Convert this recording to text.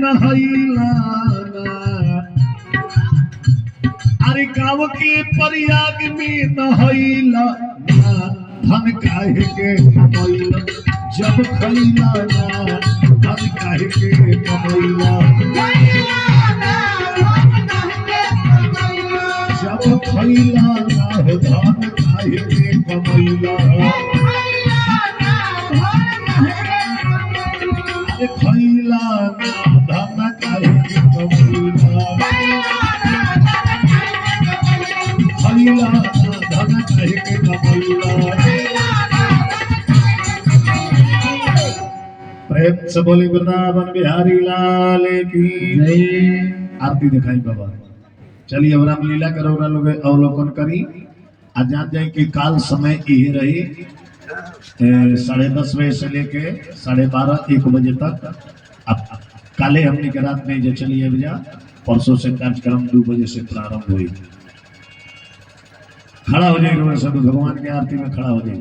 नहैला अरे गाँव के प्रयाग में नहैला धन काहे के कमैला जब खैला धन काहे के कमैला जब खैला धन काहे के कमैला खैला धन काहे के कमैला खैला धन काहे के कमैला। प्रेम से बोली वृंदावन बिहारी लाल की जय। आरती दिखाई बाबा। चलिए अब रामलीला करो लोग अवलोकन करी आ जान जाए कि काल समय यही रही 10:30 बजे से लेके 12:30-1 बजे तक। अब काले हमने के रात में जो चलिए भैया परसों से कार्यक्रम 2 बजे से प्रारंभ हुई। खड़ा हो जाए सब भगवान की आरती में खड़ा हो जाए।